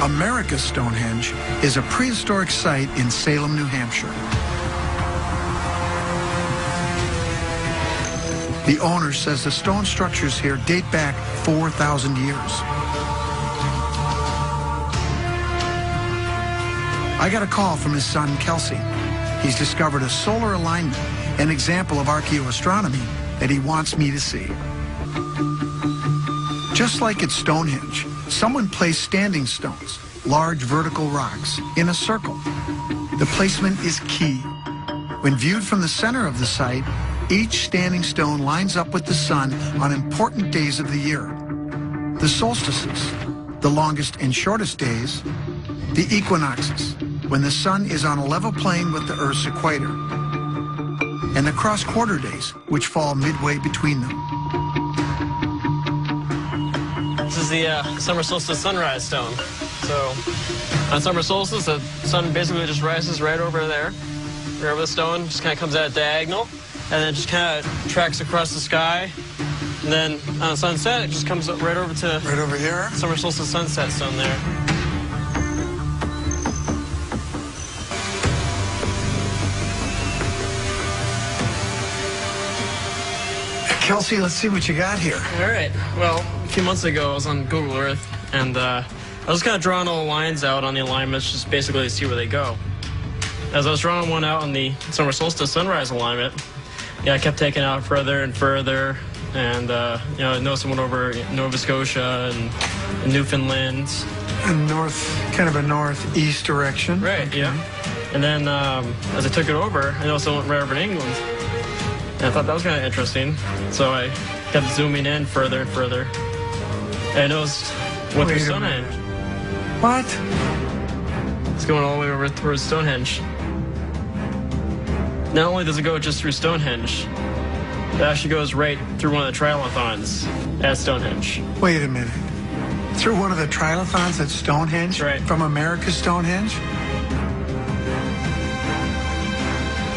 America's Stonehenge is a prehistoric site in Salem, New Hampshire. The owner says the stone structures here date back 4,000 years. I got a call from his son, Kelsey. He's discovered a solar alignment, an example of archaeoastronomy that he wants me to see. Just like at Stonehenge, someone placed standing stones, large vertical rocks, in a circle. The placement is key. When viewed from the center of the site, each standing stone lines up with the sun on important days of the year. The solstices, the longest and shortest days, the equinoxes, when the sun is on a level plane with the Earth's equator, and the cross-quarter days, which fall midway between them. This is the summer solstice sunrise stone. So on summer solstice, the sun basically just rises right over there, right over the stone, just kind of comes at a diagonal, and then just kind of tracks across the sky. And then on sunset, it just comes up right over to... Right over here? Summer solstice sunset stone there. Kelsey, let's see what you got here. All right. Well, a few months ago, I was on Google Earth, and I was kind of drawing all the lines out on the alignments, just basically to see where they go. As I was drawing one out on the summer solstice sunrise alignment, I kept taking it out further and further, and I noticed one over Nova Scotia and Newfoundland. And kind of a northeast direction. Right, yeah. And then as I took it over, I noticed it went right over to England. And I thought that was kind of interesting, so I kept zooming in further and further. And I noticed what through Stonehenge. What? It's going all the way over towards Stonehenge. Not only does it go just through Stonehenge, it actually goes right through one of the triathlons at Stonehenge. Wait a minute. Through one of the triathlons at Stonehenge? Right. From America's Stonehenge?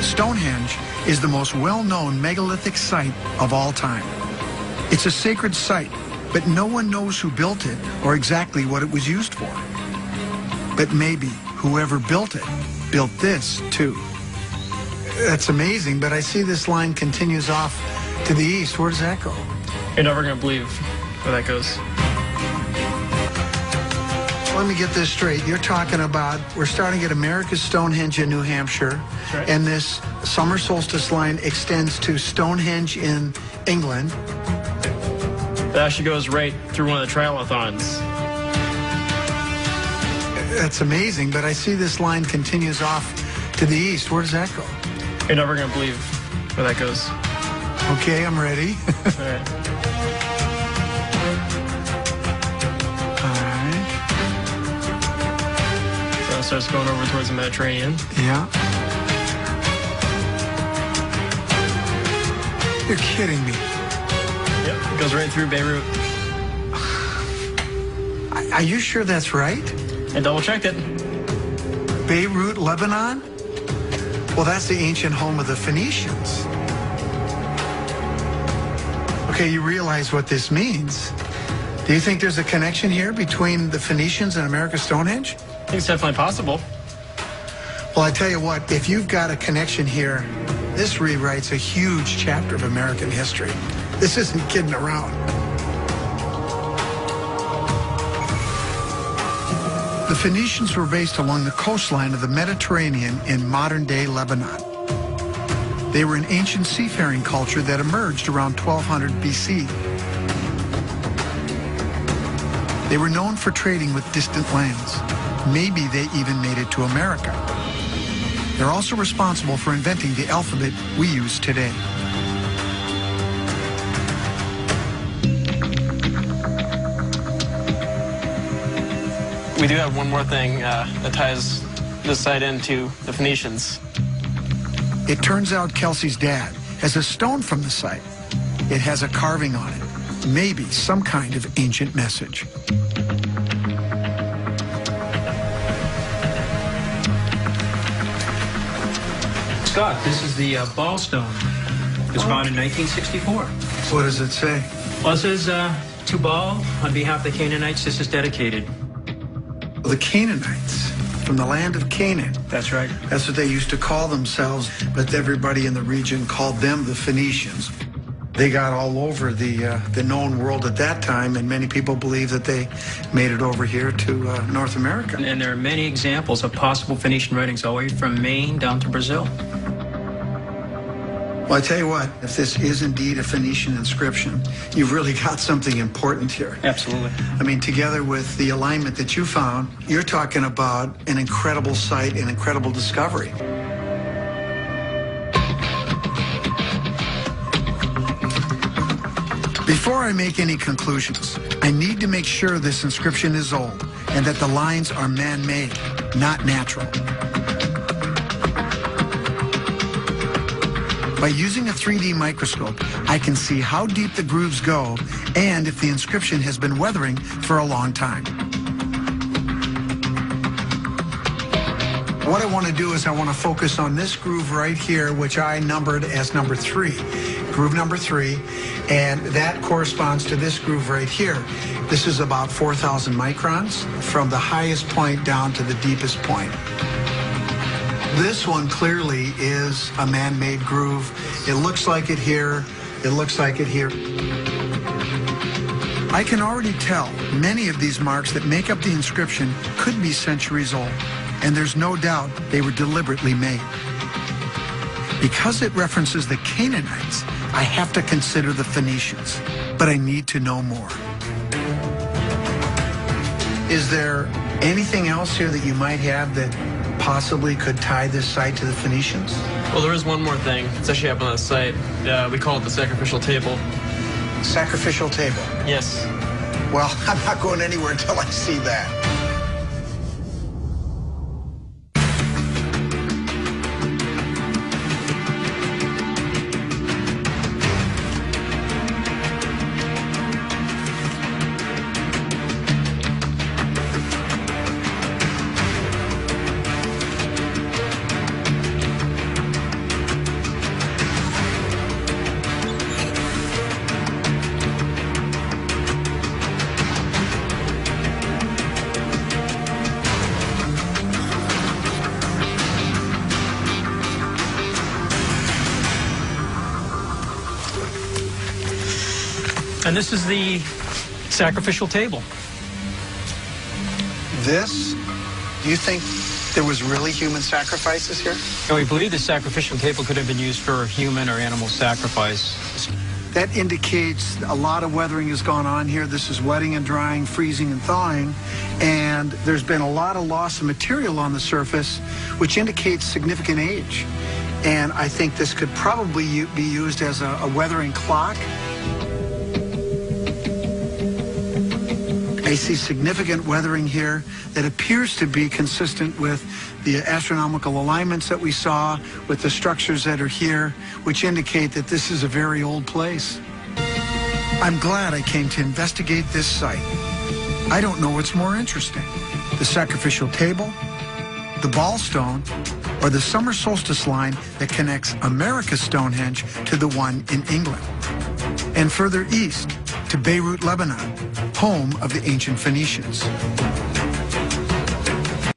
Stonehenge is the most well-known megalithic site of all time. It's a sacred site, but no one knows who built it or exactly what it was used for. But maybe whoever built it built this too. That's amazing, but I see this line continues off to the east. Where does that go? You're never going to believe where that goes. Let me get this straight. You're talking about, we're starting at America's Stonehenge in New Hampshire, right. And this summer solstice line extends to Stonehenge in England. It actually goes right through one of the triathlons. That's amazing, but I see this line continues off to the east. Where does that go? You're never going to believe where that goes. Okay, I'm ready. All right. So it starts going over towards the Mediterranean. Yeah. You're kidding me. Yep, it goes right through Beirut. Are you sure that's right? I double-checked it. Beirut, Lebanon? Well, that's the ancient home of the Phoenicians. Okay, you realize what this means. Do you think there's a connection here between the Phoenicians and America's Stonehenge? I think it's definitely possible. Well, I tell you what, if you've got a connection here, this rewrites a huge chapter of American history. This isn't kidding around. The Phoenicians were based along the coastline of the Mediterranean in modern-day Lebanon. They were an ancient seafaring culture that emerged around 1200 BC. They were known for trading with distant lands. Maybe they even made it to America. They're also responsible for inventing the alphabet we use today. We do have one more thing that ties this site into the Phoenicians. It turns out Kelsey's dad has a stone from the site. It has a carving on it, maybe some kind of ancient message. Scott, this is the ball stone. It was found in 1964. What does it say? Well, it says, to Baal, on behalf of the Canaanites, this is dedicated. The Canaanites, from the land of Canaan. That's right. That's what they used to call themselves, but everybody in the region called them the Phoenicians. They got all over the known world at that time, and many people believe that they made it over here to North America. And there are many examples of possible Phoenician writings all the way from Maine down to Brazil. Well, I tell you what, if this is indeed a Phoenician inscription, you've really got something important here. Absolutely. I mean, together with the alignment that you found, you're talking about an incredible site, an incredible discovery. Before I make any conclusions, I need to make sure this inscription is old and that the lines are man-made, not natural. By using a 3D microscope, I can see how deep the grooves go and if the inscription has been weathering for a long time. What I want to do is I want to focus on this groove right here, which I numbered as number 3. Groove number 3, and that corresponds to this groove right here. This is about 4,000 microns from the highest point down to the deepest point. This one clearly is a man-made groove. It looks like it here. It looks like it here. I can already tell many of these marks that make up the inscription could be centuries old, and there's no doubt they were deliberately made. Because it references the Canaanites, I have to consider the Phoenicians, but I need to know more. Is there anything else here that you might have that possibly could tie this site to the Phoenicians? Well, there is one more thing. It's actually up on the site. We call it the sacrificial table. Sacrificial table? Yes. Well, I'm not going anywhere until I see that. And this is the sacrificial table. This? Do you think there was really human sacrifices here? And we believe the sacrificial table could have been used for human or animal sacrifice. That indicates a lot of weathering has gone on here. This is wetting and drying, freezing and thawing, and there's been a lot of loss of material on the surface, which indicates significant age. And I think this could probably be used as a weathering clock. I see significant weathering here that appears to be consistent with the astronomical alignments that we saw, with the structures that are here, which indicate that this is a very old place. I'm glad I came to investigate this site. I don't know what's more interesting, the sacrificial table, the ball stone, or the summer solstice line that connects America's Stonehenge to the one in England, and further east to Beirut, Lebanon, home of the ancient Phoenicians.